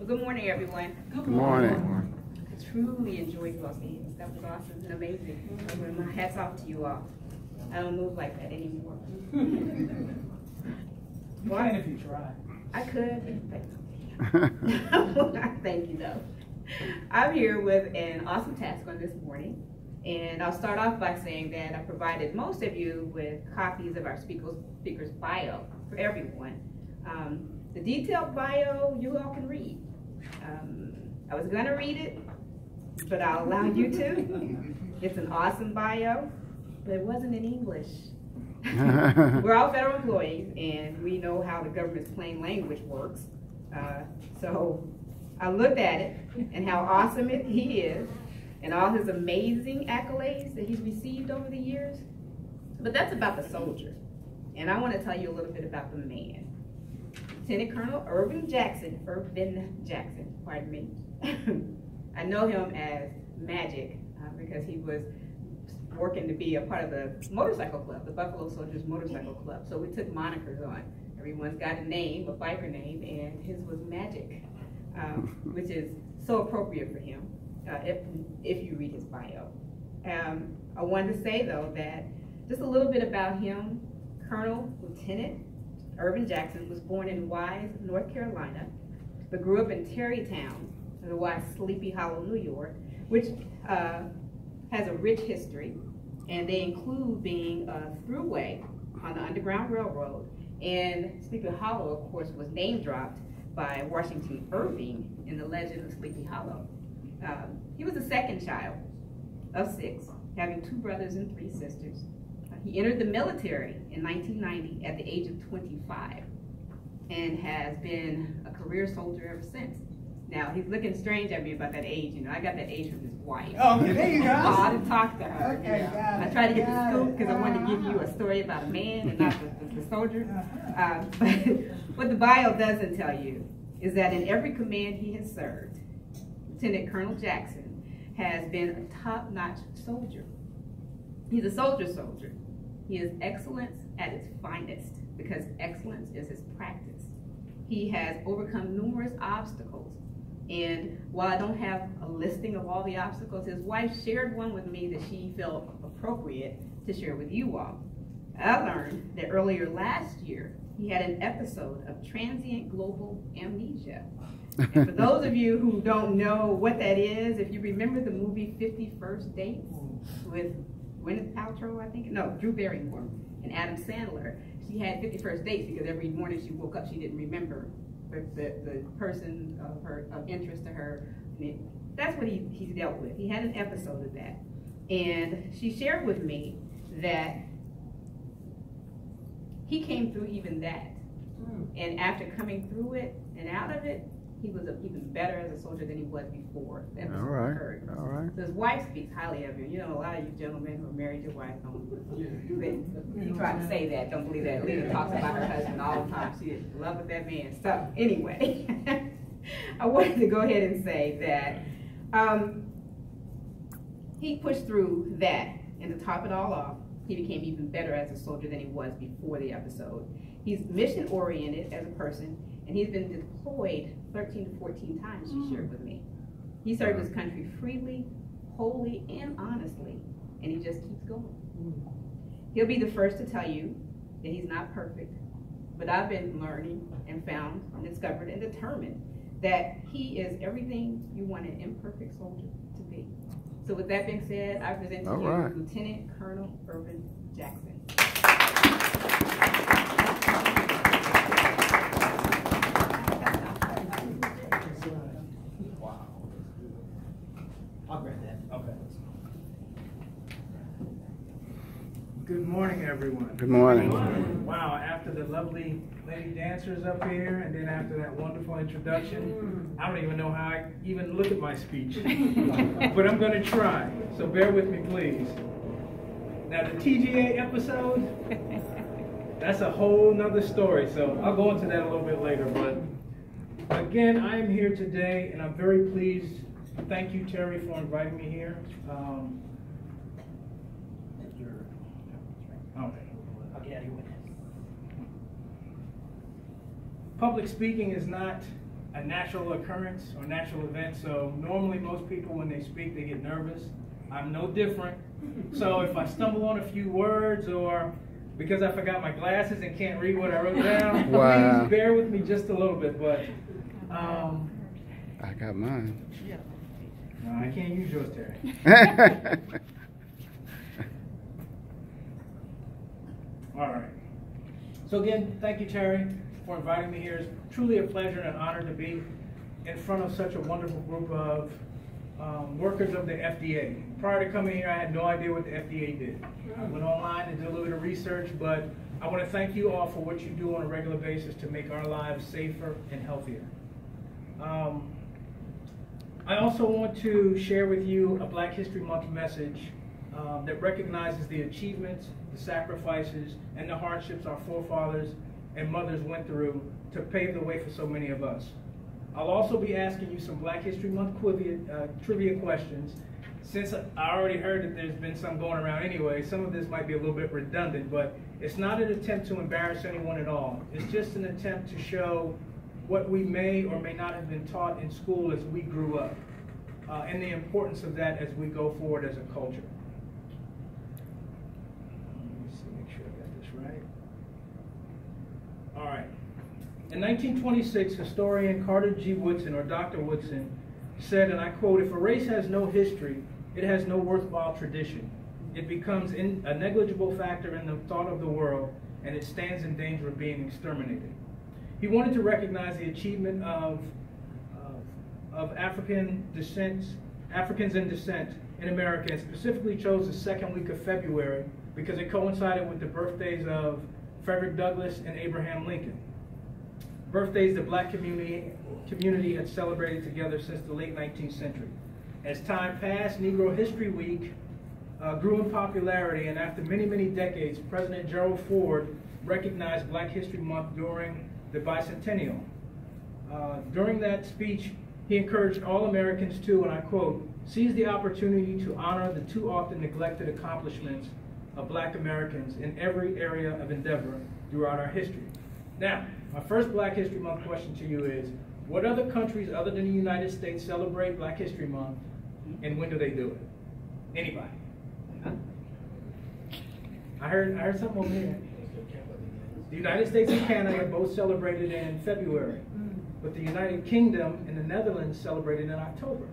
Well, good morning, everyone. Good morning. I truly enjoyed you all meetings. That was awesome and amazing. My hat's off to you all. I don't move like that anymore. You can if you try. I could, but thank you, though. I'm here with an awesome task on this morning. And I'll start off by saying that I provided most of you with copies of our speaker's bio for everyone. The detailed bio you all can read. I was going to read it, but I'll allow you to. It's an awesome bio, but it wasn't in English. We're all federal employees, and we know how the government's plain language works. So I looked at it and how awesome he is, and all his amazing accolades that he's received over the years. But that's about the soldier. And I want to tell you a little bit about the man. Lieutenant Colonel Irvin Jackson, pardon me. I know him as Magic because he was working to be a part of the motorcycle club, the Buffalo Soldiers Motorcycle Club. So we took monikers on. Everyone's got a name, a biker name, and his was Magic, which is so appropriate for him if you read his bio. I wanted to say, though, that just a little bit about him. Colonel Lieutenant Irvin Jackson was born in Wise, North Carolina, but grew up in Tarrytown, otherwise Sleepy Hollow, New York, which has a rich history, and they include being a throughway on the Underground Railroad. And Sleepy Hollow, of course, was name dropped by Washington Irving in the legend of Sleepy Hollow. He was the second child of 6, having 2 brothers and 3 sisters. He entered the military in 1990 at the age of 25 and has been a career soldier ever since. Now, he's looking strange at me about that age. You know, I got that age from his wife. Oh, okay, there you go. I didn't talk to her. Okay, you know. got it. I tried to get the scoop because I wanted to give you a story about a man and not the soldier. But what the bio doesn't tell you is that in every command he has served, Lieutenant Colonel Jackson has been a top-notch soldier. He's a soldier. He is excellence at its finest because excellence is his practice. He has overcome numerous obstacles. And while I don't have a listing of all the obstacles, his wife shared one with me that she felt appropriate to share with you all. I learned that earlier last year, he had an episode of transient global amnesia. And for those of you who don't know what that is, if you remember the movie 50 First Dates with Gwyneth Paltrow, I think, no, Drew Barrymore and Adam Sandler, she had 50 First Dates because every morning she woke up, she didn't remember the person of interest to her. That's what he's dealt with. He had an episode of that. And she shared with me that he came through even that. And after coming through it and out of it, he was even better as a soldier than he was before. That was heard. All right. So his wife speaks highly of him. You know, a lot of you gentlemen who are married your wife don't. You try to say that, don't believe that. Lena talks about her husband all the time. She is in love with that man. So anyway, I wanted to go ahead and say that he pushed through that, and to top it all off, he became even better as a soldier than he was before the episode. He's mission-oriented as a person, and he's been deployed 13 to 14 times, she shared with me. He served his country freely, wholly, and honestly, and he just keeps going. He'll be the first to tell you that he's not perfect, but I've been learning and found and discovered and determined that he is everything you want an imperfect soldier to be. So with that being said, I present to you Lieutenant Colonel Irvin Jackson. I'll grab that. Okay. Good morning, everyone. Good morning. Wow, after the lovely lady dancers up here, and then after that wonderful introduction, I don't even know how I even look at my speech. But I'm going to try, so bear with me, please. Now, the TGA episode, that's a whole nother story, so I'll go into that a little bit later. But again, I am here today, and I'm very pleased. Thank you, Terry, for inviting me here. Public speaking is not a natural occurrence or natural event. So normally most people, when they speak, they get nervous. I'm no different. So if I stumble on a few words, or because I forgot my glasses and can't read what I wrote down, wow. Please bear with me just a little bit. But I got mine. No, I can't use yours, Terry. All right. So again, thank you, Terry, for inviting me here. It's truly a pleasure and an honor to be in front of such a wonderful group of workers of the FDA. Prior to coming here, I had no idea what the FDA did. I went online and did a little bit of research, but I want to thank you all for what you do on a regular basis to make our lives safer and healthier. I also want to share with you a Black History Month message that recognizes the achievements, the sacrifices, and the hardships our forefathers and mothers went through to pave the way for so many of us. I'll also be asking you some Black History Month trivia questions. Since I already heard that there's been some going around anyway, some of this might be a little bit redundant, but it's not an attempt to embarrass anyone at all. It's just an attempt to show what we may or may not have been taught in school as we grew up, and the importance of that as we go forward as a culture. Let me see, make sure I got this right. All right. In 1926, historian Carter G. Woodson, or Dr. Woodson, said, and I quote, "If a race has no history, it has no worthwhile tradition. It becomes a negligible factor in the thought of the world, and it stands in danger of being exterminated." He wanted to recognize the achievement of Africans in descent in America, and specifically chose the second week of February because it coincided with the birthdays of Frederick Douglass and Abraham Lincoln. Birthdays the Black community had celebrated together since the late 19th century. As time passed, Negro History Week grew in popularity, and after many, many decades, President Gerald Ford recognized Black History Month during the bicentennial. During that speech, he encouraged all Americans to, and I quote, "seize the opportunity to honor the too often neglected accomplishments of Black Americans in every area of endeavor throughout our history." Now, my first Black History Month question to you is, what other countries other than the United States celebrate Black History Month, and when do they do it? Anybody? I heard something over here. The United States and Canada both celebrated in February, but the United Kingdom and the Netherlands celebrated in October.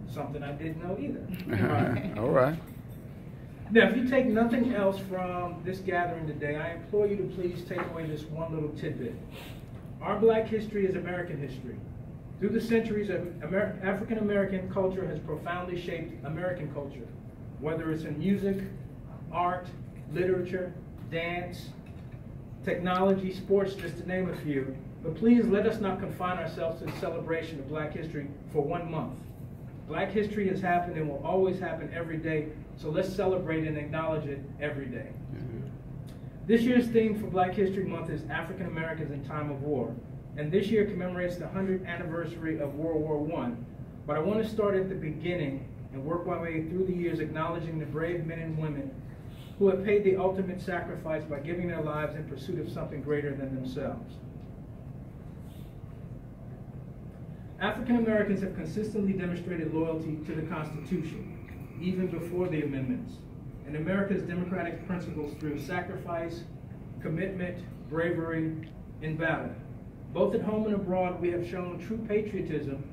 Something I didn't know either. All right. Now, if you take nothing else from this gathering today, I implore you to please take away this one little tidbit. Our Black history is American history. Through the centuries, African American culture has profoundly shaped American culture, whether it's in music, art, literature, dance, technology, sports, just to name a few. But please let us not confine ourselves to the celebration of Black history for 1 month. Black history has happened and will always happen every day, so let's celebrate and acknowledge it every day. This year's theme for Black History Month is African Americans in Time of War, and this year commemorates the 100th anniversary of World War I. But I want to start at the beginning and work my way through the years acknowledging the brave men and women who have paid the ultimate sacrifice by giving their lives in pursuit of something greater than themselves. African Americans have consistently demonstrated loyalty to the Constitution, even before the amendments, and America's democratic principles through sacrifice, commitment, bravery, and battle. Both at home and abroad, we have shown true patriotism,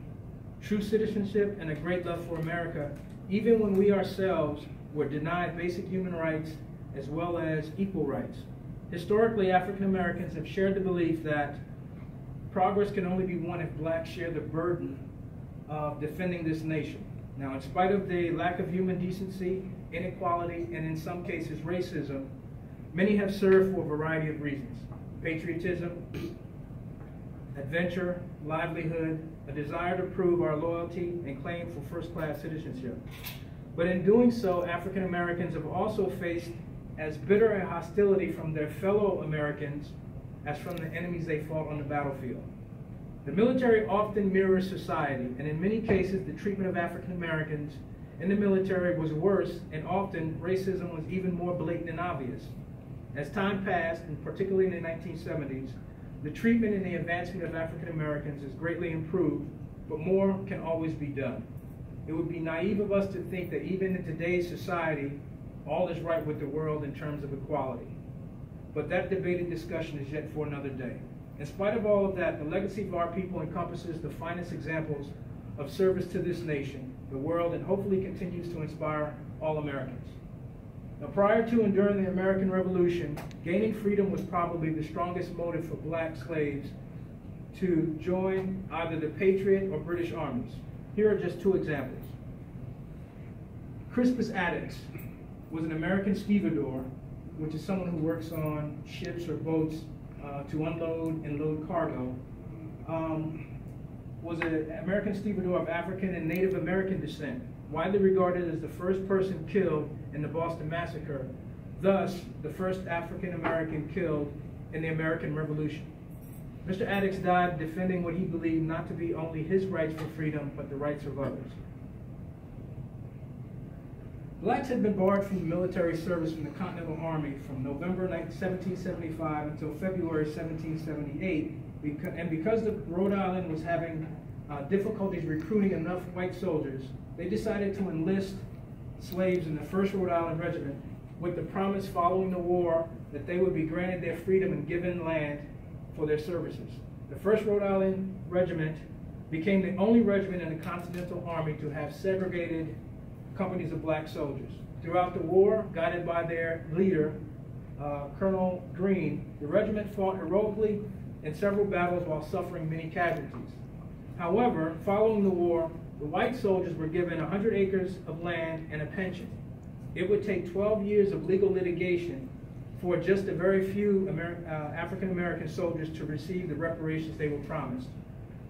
true citizenship, and a great love for America, even when we ourselves were denied basic human rights as well as equal rights. Historically, African Americans have shared the belief that progress can only be won if blacks share the burden of defending this nation. Now, in spite of the lack of human decency, inequality, and in some cases racism, many have served for a variety of reasons. Patriotism, adventure, livelihood, a desire to prove our loyalty, and claim for first-class citizenship. But in doing so, African Americans have also faced as bitter a hostility from their fellow Americans as from the enemies they fought on the battlefield. The military often mirrors society, and in many cases, the treatment of African Americans in the military was worse, and often racism was even more blatant and obvious. As time passed, and particularly in the 1970s, The treatment and the advancement of African Americans is greatly improved, but more can always be done. It would be naive of us to think that even in today's society, all is right with the world in terms of equality. But that debated discussion is yet for another day. In spite of all of that, the legacy of our people encompasses the finest examples of service to this nation, the world, and hopefully continues to inspire all Americans. Now, prior to and during the American Revolution, gaining freedom was probably the strongest motive for black slaves to join either the Patriot or British armies. Here are just two examples. Crispus Attucks was an American stevedore, which is someone who works on ships or boats to unload and load cargo. Was an American stevedore of African and Native American descent, widely regarded as the first person killed in the Boston Massacre, thus the first African American killed in the American Revolution. Mr. Attucks died defending what he believed not to be only his rights for freedom, but the rights of others. Blacks had been barred from military service from the Continental Army from November 1775 until February 1778, and because Rhode Island was having difficulties recruiting enough white soldiers, they decided to enlist slaves in the 1st Rhode Island Regiment with the promise following the war that they would be granted their freedom and given land for their services. The 1st Rhode Island Regiment became the only regiment in the Continental Army to have segregated companies of black soldiers. Throughout the war, guided by their leader, Colonel Green, the regiment fought heroically in several battles while suffering many casualties. However, following the war, the white soldiers were given 100 acres of land and a pension. It would take 12 years of legal litigation for just a very few African American soldiers to receive the reparations they were promised.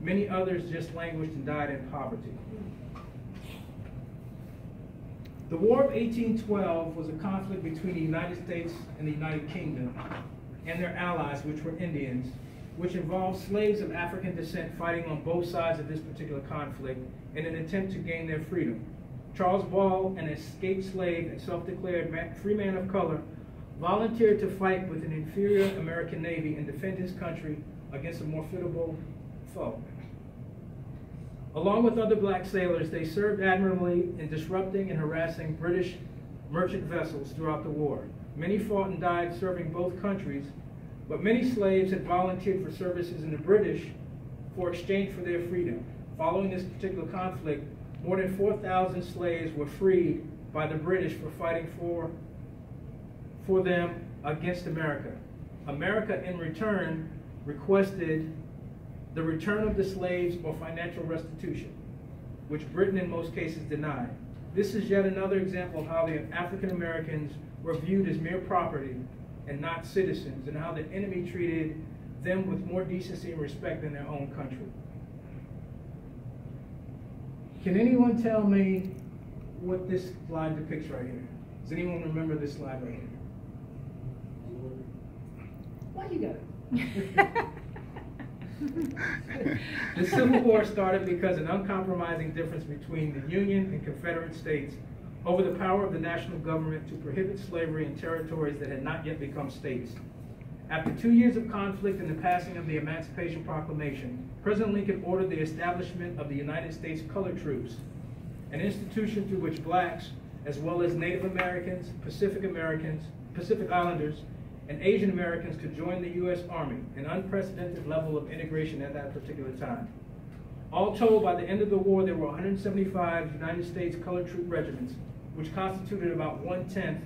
Many others just languished and died in poverty. The War of 1812 was a conflict between the United States and the United Kingdom and their allies, which were Indians, which involved slaves of African descent fighting on both sides of this particular conflict in an attempt to gain their freedom. Charles Ball, an escaped slave and self-declared free man of color, volunteered to fight with an inferior American Navy and defend his country against a more formidable foe. Along with other black sailors, they served admirably in disrupting and harassing British merchant vessels throughout the war. Many fought and died serving both countries, but many slaves had volunteered for services in the British for exchange for their freedom. Following this particular conflict, more than 4,000 slaves were freed by the British for fighting for them against America. America, in return, requested the return of the slaves or financial restitution, which Britain in most cases denied. This is yet another example of how the African Americans were viewed as mere property and not citizens, and how the enemy treated them with more decency and respect than their own country. Can anyone tell me what this slide depicts right here? Does anyone remember this slide right here? Why you got it? The Civil War started because an uncompromising difference between the Union and Confederate states over the power of the national government to prohibit slavery in territories that had not yet become states. After 2 years of conflict and the passing of the Emancipation Proclamation, President Lincoln ordered the establishment of the United States Colored Troops, an institution through which blacks, as well as Native Americans, Pacific Islanders, and Asian Americans could join the U.S. Army, an unprecedented level of integration at that particular time. All told, by the end of the war, there were 175 United States Colored Troop regiments, which constituted about 1/10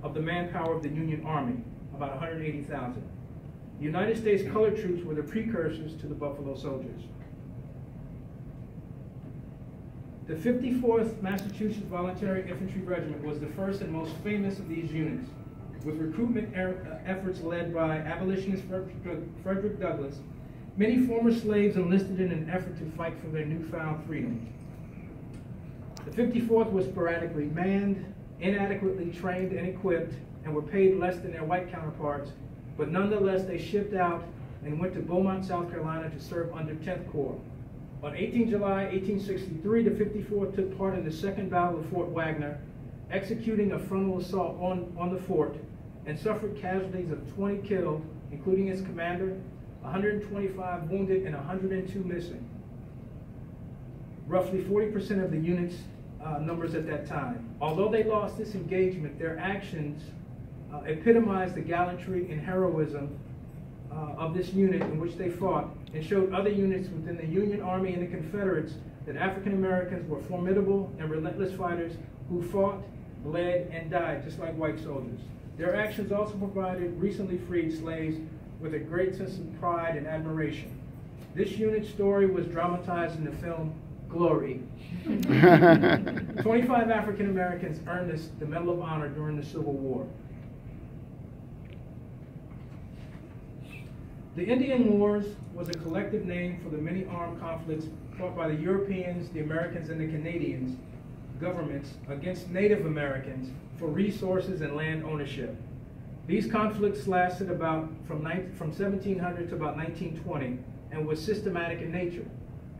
of the manpower of the Union Army, about 180,000. The United States Colored Troops were the precursors to the Buffalo Soldiers. The 54th Massachusetts Voluntary Infantry Regiment was the first and most famous of these units, with recruitment efforts led by abolitionist Frederick Douglass. Many former slaves enlisted in an effort to fight for their newfound freedom. The 54th was sporadically manned, inadequately trained and equipped, and were paid less than their white counterparts, but nonetheless they shipped out and went to Beaumont, South Carolina to serve under 10th Corps. On 18 July 1863, the 54th took part in the Second Battle of Fort Wagner, executing a frontal assault on the fort, and suffered casualties of 20 killed, including its commander, 125 wounded, and 102 missing. Roughly 40% of the unit's numbers at that time. Although they lost this engagement, their actions epitomized the gallantry and heroism of this unit in which they fought, and showed other units within the Union Army and the Confederates that African Americans were formidable and relentless fighters who fought, bled, and died just like white soldiers. Their actions also provided recently freed slaves with a great sense of pride and admiration. This unit's story was dramatized in the film Glory. 25 African Americans earned the Medal of Honor during the Civil War. The Indian Wars was a collective name for the many armed conflicts fought by the Europeans, the Americans, and the Canadians governments against Native Americans for resources and land ownership. These conflicts lasted from 1700 to about 1920 and was systematic in nature.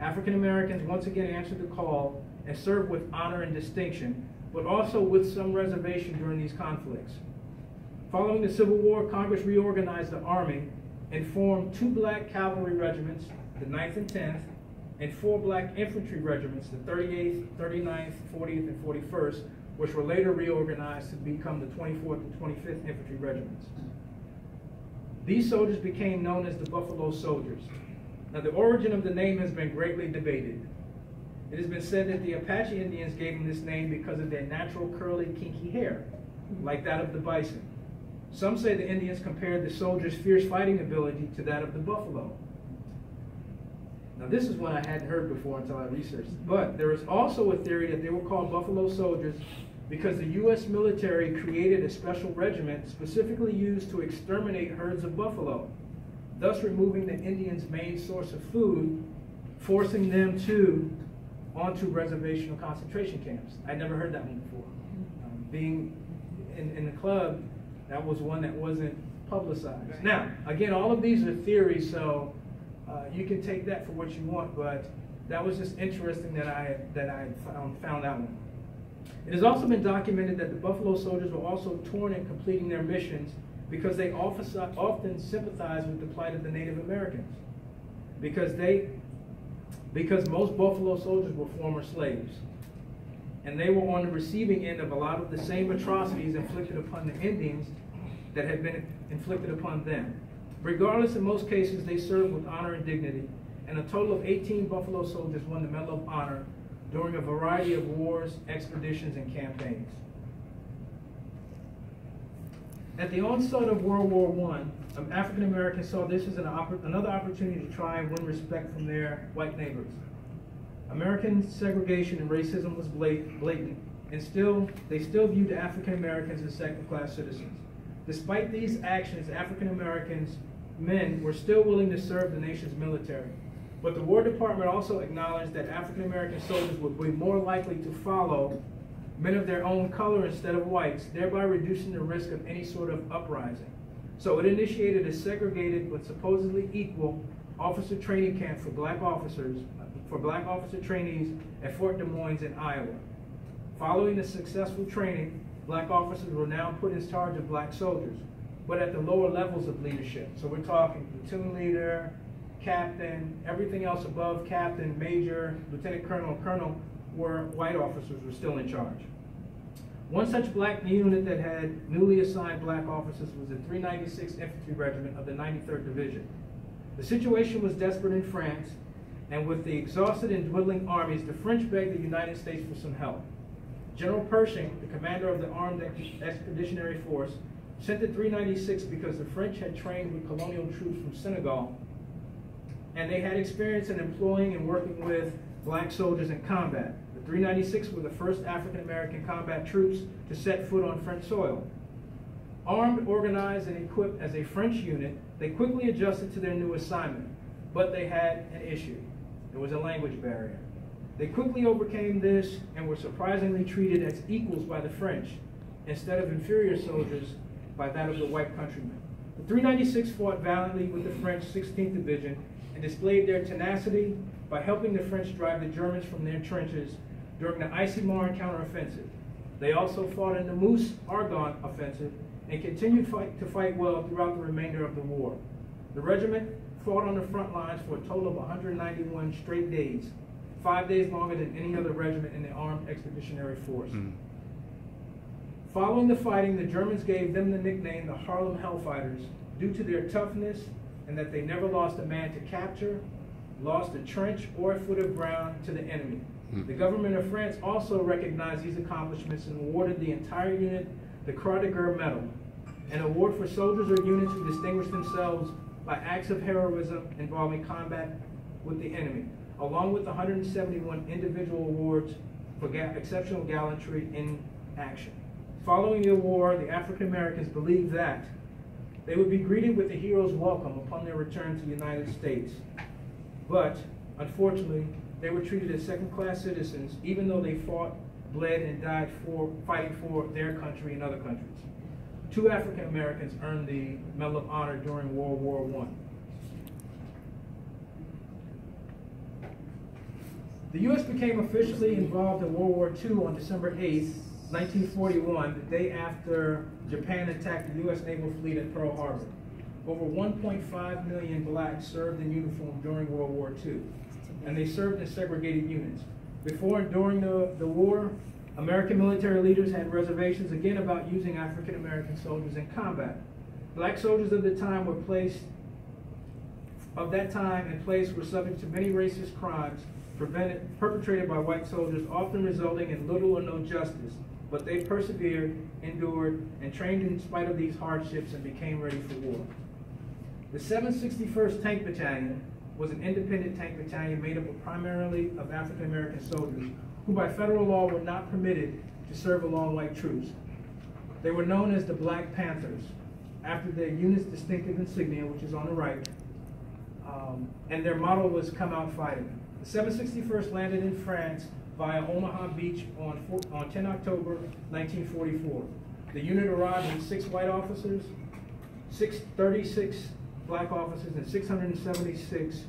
African Americans once again answered the call and served with honor and distinction, but also with some reservation during these conflicts. Following the Civil War, Congress reorganized the Army and formed 2 black cavalry regiments, the 9th and 10th, and 4 black infantry regiments, the 38th, 39th, 40th, and 41st, which were later reorganized to become the 24th and 25th Infantry Regiments. These soldiers became known as the Buffalo Soldiers. Now, the origin of the name has been greatly debated. It has been said that the Apache Indians gave them this name because of their natural curly, kinky hair, like that of the bison. Some say the Indians compared the soldiers' fierce fighting ability to that of the buffalo. Now, this is one I hadn't heard before until I researched it. But there is also a theory that they were called Buffalo Soldiers because the U.S. military created a special regiment specifically used to exterminate herds of buffalo, thus removing the Indians' main source of food, forcing them onto reservational concentration camps. I'd never heard that one before. Being in the club, that was one that wasn't publicized. Right. Now, again, all of these are theories, so you can take that for what you want, but that was just interesting that I found that one. It has also been documented that the Buffalo Soldiers were also torn in completing their missions because they often sympathized with the plight of the Native Americans, because most Buffalo Soldiers were former slaves, and they were on the receiving end of a lot of the same atrocities inflicted upon the Indians that had been inflicted upon them. Regardless, in most cases, they served with honor and dignity, and a total of 18 Buffalo Soldiers won the Medal of Honor during a variety of wars, expeditions, and campaigns. At the onset of World War I, African Americans saw this as another opportunity to try and win respect from their white neighbors. American segregation and racism was blatant, and they still viewed African Americans as second-class citizens. Despite these actions, African Americans men were still willing to serve the nation's military. But the War Department also acknowledged that African American soldiers would be more likely to follow men of their own color instead of whites, thereby reducing the risk of any sort of uprising. So it initiated a segregated but supposedly equal officer training camp for black officer trainees at Fort Des Moines in Iowa. Following the successful training, black officers were now put in charge of black soldiers, but at the lower levels of leadership. So we're talking platoon leader, captain, everything else above captain, major, lieutenant colonel, colonel, where white officers were still in charge. One such black unit that had newly assigned black officers was the 396th Infantry Regiment of the 93rd Division. The situation was desperate in France, and with the exhausted and dwindling armies, the French begged the United States for some help. General Pershing, the commander of the Armed Expeditionary Force, sent the 396 because the French had trained with colonial troops from Senegal, and they had experience in employing and working with black soldiers in combat. The 396 were the first African-American combat troops to set foot on French soil. Armed, organized, and equipped as a French unit, they quickly adjusted to their new assignment, but they had an issue. There was a language barrier. They quickly overcame this and were surprisingly treated as equals by the French, instead of inferior soldiers by that of the white countrymen. The 396 fought valiantly with the French 16th Division and displayed their tenacity by helping the French drive the Germans from their trenches during the Icy Marne counteroffensive. They also fought in the Meuse-Argonne offensive and continued to fight well throughout the remainder of the war. The regiment fought on the front lines for a total of 191 straight days, 5 days longer than any other regiment in the Armed Expeditionary Force. Following the fighting, the Germans gave them the nickname the Harlem Hellfighters due to their toughness and that they never lost a man to capture, lost a trench or a foot of ground to the enemy. The government of France also recognized these accomplishments and awarded the entire unit the Croix de Guerre Medal, an award for soldiers or units who distinguished themselves by acts of heroism involving combat with the enemy, along with 171 individual awards for exceptional gallantry in action. Following the war, the African Americans believed that they would be greeted with a hero's welcome upon their return to the United States. But, unfortunately, they were treated as second-class citizens, even though they fought, bled, and died fighting for their country and other countries. 2 African Americans earned the Medal of Honor during World War I. The U.S. became officially involved in World War II on December 8, 1941, the day after Japan attacked the U.S. naval fleet at Pearl Harbor. Over 1.5 million blacks served in uniform during World War II, and they served in segregated units. Before and during the war, American military leaders had reservations again about using African American soldiers in combat. Black soldiers of the time were were subject to many racist crimes perpetrated by white soldiers, often resulting in little or no justice. But they persevered, endured, and trained in spite of these hardships and became ready for war. The 761st Tank Battalion was an independent tank battalion made up primarily of African American soldiers who by federal law were not permitted to serve along white troops. They were known as the Black Panthers, after their unit's distinctive insignia, which is on the right, and their motto was "Come Out Fighting." The 761st landed in France via Omaha Beach on 10 October 1944. The unit arrived with 6 white officers, 36 black officers, and 676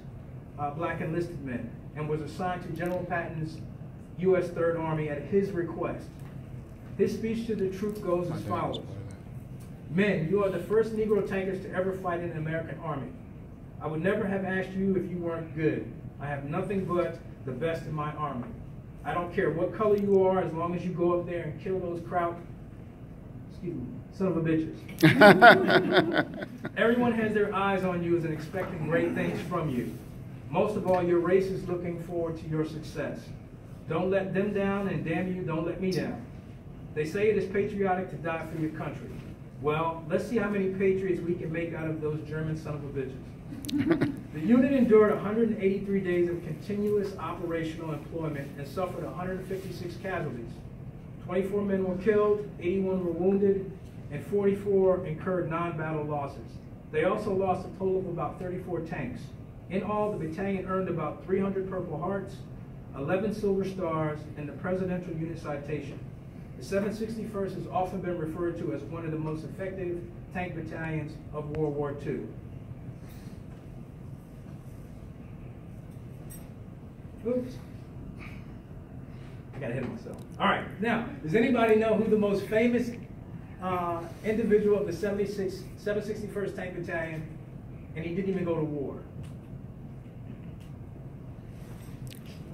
black enlisted men, and was assigned to General Patton's U.S. Third Army at his request. His speech to the troop goes as follows. Men, you are the first Negro tankers to ever fight in the American Army. I would never have asked you if you weren't good. I have nothing but the best in my army. I don't care what color you are, as long as you go up there and kill those son of a bitches. Everyone has their eyes on you and expecting great things from you. Most of all, your race is looking forward to your success. Don't let them down, and damn you, don't let me down. They say it is patriotic to die for your country. Well, let's see how many patriots we can make out of those German son of a bitches. The unit endured 183 days of continuous operational employment and suffered 156 casualties. 24 men were killed, 81 were wounded, and 44 incurred non-battle losses. They also lost a total of about 34 tanks. In all, the battalion earned about 300 Purple Hearts, 11 Silver Stars, and the Presidential Unit Citation. The 761st has often been referred to as one of the most effective tank battalions of World War II. Oops. I got ahead of myself. All right, now, does anybody know who the most famous individual of the 761st Tank Battalion, and he didn't even go to war?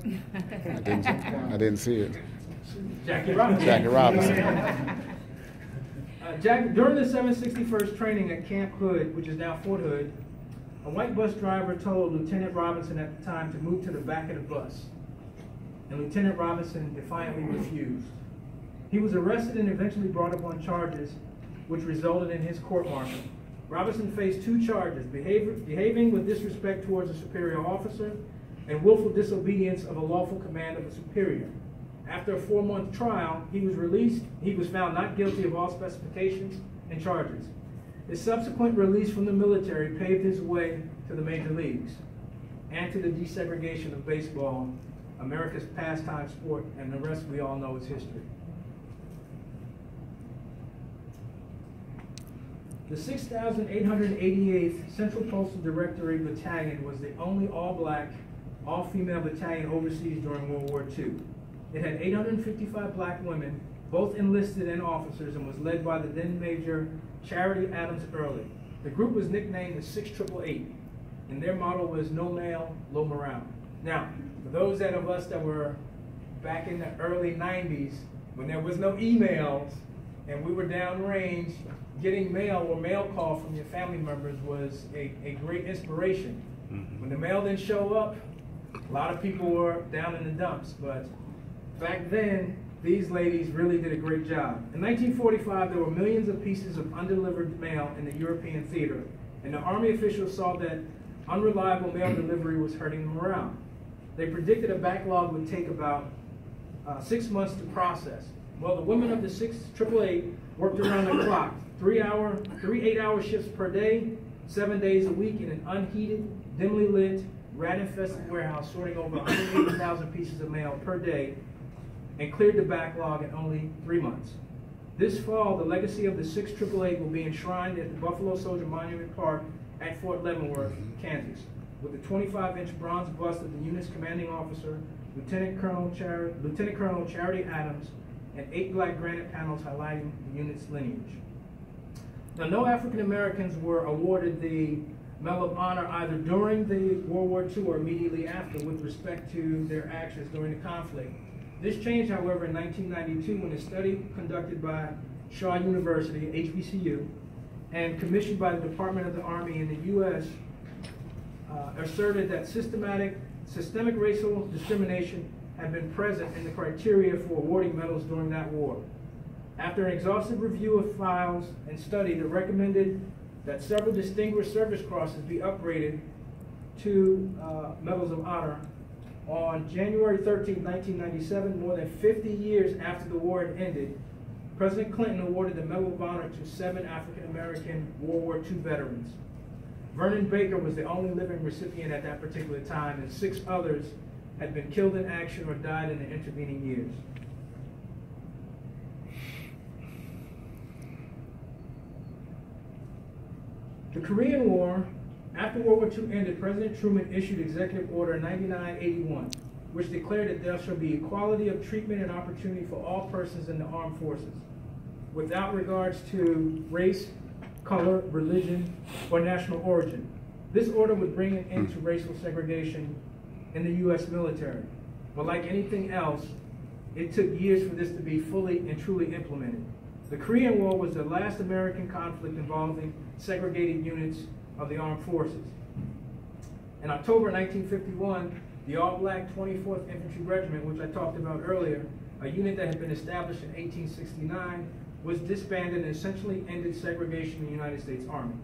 I didn't see it. Jackie Robinson. Jackie Robinson. During the 761st training at Camp Hood, which is now Fort Hood, a white bus driver told Lieutenant Robinson at the time to move to the back of the bus, and Lieutenant Robinson defiantly refused. He was arrested and eventually brought up on charges which resulted in his court-martial. Robinson faced 2 charges, behaving with disrespect towards a superior officer and willful disobedience of a lawful command of a superior. After a 4-month trial, he was released. He was found not guilty of all specifications and charges. His subsequent release from the military paved his way to the major leagues and to the desegregation of baseball, America's pastime sport, and the rest we all know is history. The 6,888th Central Postal Directory Battalion was the only all-black, all-female battalion overseas during World War II. It had 855 black women, both enlisted and officers, and was led by the then Major Charity Adams Early. The group was nicknamed the 6888. and their motto was no mail, low morale. Now, for those of us that were back in the early 90s, when there was no emails and we were downrange, getting mail or mail call from your family members was a great inspiration. When the mail didn't show up, a lot of people were down in the dumps, but back then, these ladies really did a great job. In 1945, there were millions of pieces of undelivered mail in the European theater, and the Army officials saw that unreliable mail delivery was hurting the morale. They predicted a backlog would take about 6 months to process. Well, the women of the 888 worked around the clock, 3 8-hour shifts per day, 7 days a week in an unheated, dimly lit, rat-infested warehouse, sorting over 180,000 pieces of mail per day, and cleared the backlog in only 3 months. This fall, the legacy of the 888 will be enshrined at the Buffalo Soldier Monument Park at Fort Leavenworth, Kansas, with a 25-inch bronze bust of the unit's commanding officer, Lieutenant Colonel Charity Adams, and 8 black granite panels highlighting the unit's lineage. Now, no African Americans were awarded the Medal of Honor either during the World War II or immediately after with respect to their actions during the conflict. This changed, however, in 1992 when a study conducted by Shaw University, HBCU, and commissioned by the Department of the Army in the U.S. Asserted that systemic racial discrimination had been present in the criteria for awarding medals during that war. After an exhaustive review of files and study, they recommended that several Distinguished Service Crosses be upgraded to Medals of Honor. On January 13, 1997, more than 50 years after the war had ended, President Clinton awarded the Medal of Honor to 7 African-American World War II veterans. Vernon Baker was the only living recipient at that particular time, and 6 others had been killed in action or died in the intervening years. The Korean War. After World War II ended, President Truman issued Executive Order 9981, which declared that there shall be equality of treatment and opportunity for all persons in the armed forces, without regards to race, color, religion, or national origin. This order would bring an end to racial segregation in the U.S. military. But like anything else, it took years for this to be fully and truly implemented. The Korean War was the last American conflict involving segregated units of the armed forces. In October 1951, the all-black 24th Infantry Regiment, which I talked about earlier, a unit that had been established in 1869, was disbanded and essentially ended segregation in the United States Army.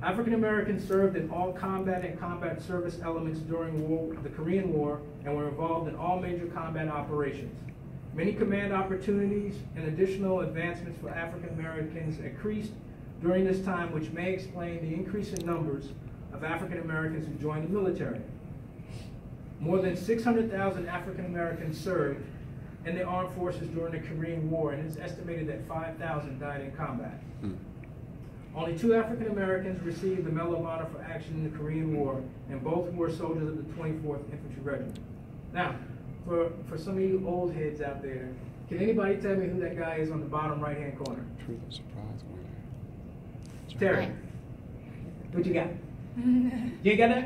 African Americans served in all combat and combat service elements during the Korean War and were involved in all major combat operations. Many command opportunities and additional advancements for African Americans increased during this time, which may explain the increase in numbers of African Americans who joined the military. More than 600,000 African Americans served in the armed forces during the Korean War, and it's estimated that 5,000 died in combat. Only 2 African Americans received the Medal of Honor for action in the Korean War, and both were soldiers of the 24th Infantry Regiment. Now, for some of you old heads out there, can anybody tell me who that guy is on the bottom right-hand corner? Terry. What you got? You ain't got that?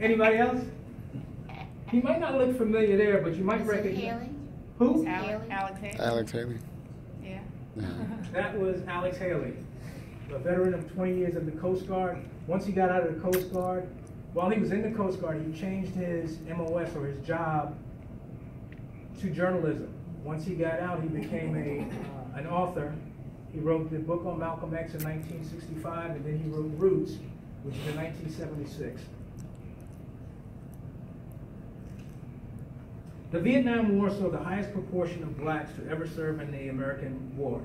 Anybody else? He might not look familiar there, but you might recognize. Who? Alex Haley. Alex Haley. Yeah. That was Alex Haley, a veteran of 20 years of the Coast Guard. Once he got out of the Coast Guard, while he was in the Coast Guard, he changed his MOS, or his job, to journalism. Once he got out, he became an author. He wrote the book on Malcolm X in 1965, and then he wrote Roots, which is in 1976. The Vietnam War saw the highest proportion of blacks to ever serve in an American war.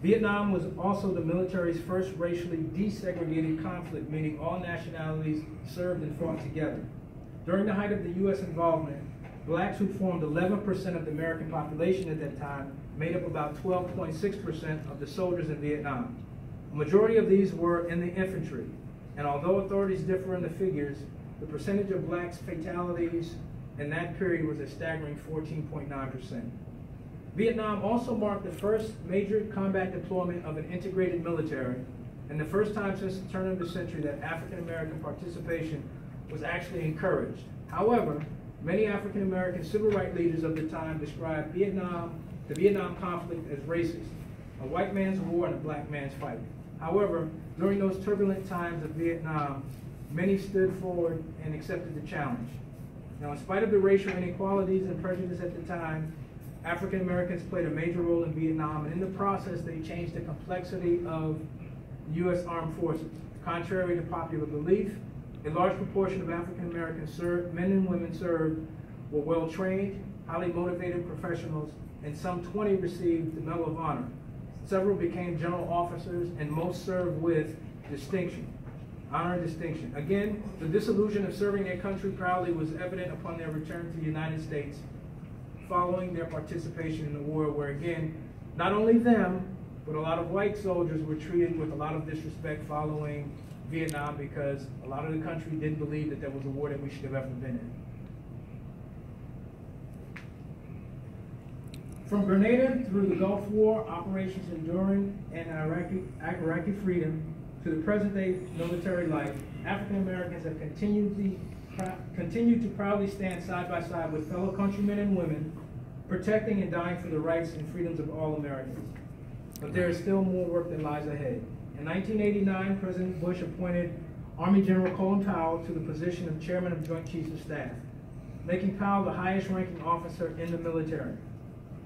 Vietnam was also the military's first racially desegregated conflict, meaning all nationalities served and fought together. During the height of the U.S. involvement, blacks, who formed 11% of the American population at that time, made up about 12.6% of the soldiers in Vietnam. A majority of these were in the infantry, and although authorities differ in the figures, the percentage of blacks' fatalities in that period was a staggering 14.9%. Vietnam also marked the first major combat deployment of an integrated military, and the first time since the turn of the century that African American participation was actually encouraged. However, many African American civil rights leaders of the time described the Vietnam conflict as racist, a white man's war and a black man's fight. However, during those turbulent times of Vietnam, many stood forward and accepted the challenge. Now, in spite of the racial inequalities and prejudice at the time, African Americans played a major role in Vietnam, and in the process, they changed the complexity of U.S. armed forces. Contrary to popular belief, a large proportion of African Americans men and women served were well-trained, highly motivated professionals, and some 20 received the Medal of Honor. Several became general officers, and most served with distinction, honor and distinction. Again, the disillusion of serving their country proudly was evident upon their return to the United States following their participation in the war, where again, not only them, but a lot of white soldiers were treated with a lot of disrespect following Vietnam, because a lot of the country didn't believe that there was a war that we should have ever been in. From Grenada through the Gulf War, operations enduring, and Iraqi freedom, to the present day military life, African Americans have continued to proudly stand side by side with fellow countrymen and women, protecting and dying for the rights and freedoms of all Americans. But there is still more work that lies ahead. In 1989, President Bush appointed Army General Colin Powell to the position of Chairman of Joint Chiefs of Staff, making Powell the highest ranking officer in the military.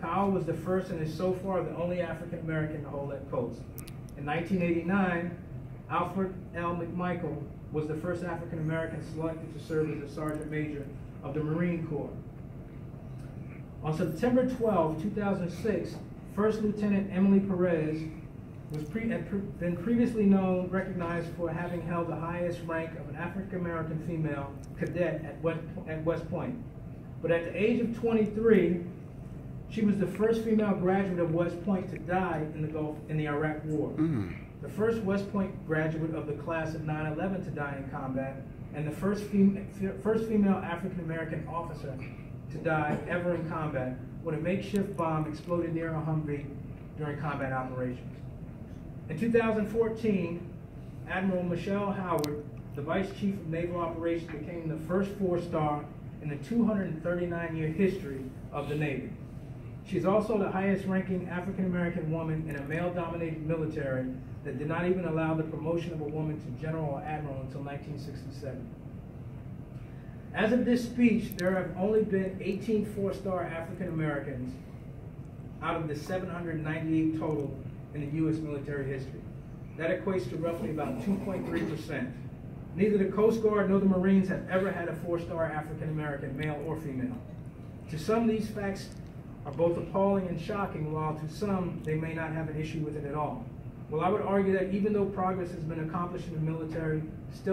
Powell was the first and is so far the only African American to hold that post. In 1989, Alfred L. McMichael was the first African American selected to serve as a Sergeant Major of the Marine Corps. On September 12, 2006, First Lieutenant Emily Perez had been previously recognized for having held the highest rank of an African American female cadet at West Point. But at the age of 23, she was the first female graduate of West Point to die in the Iraq War. The first West Point graduate of the class of 9/11 to die in combat, and the first female African American officer to die ever in combat when a makeshift bomb exploded near a Humvee during combat operations. In 2014, Admiral Michelle Howard, the Vice Chief of Naval Operations, became the first 4-star in the 239-year history of the Navy. She's also the highest-ranking African-American woman in a male-dominated military that did not even allow the promotion of a woman to general or admiral until 1967. As of this speech, there have only been 18 4-star African-Americans out of the 798 total in the U.S. military history. That equates to roughly about 2.3%. Neither the Coast Guard nor the Marines have ever had a 4-star African-American, male or female. To some, these facts are both appalling and shocking, while to some, they may not have an issue with it at all. Well, I would argue that even though progress has been accomplished in the military, still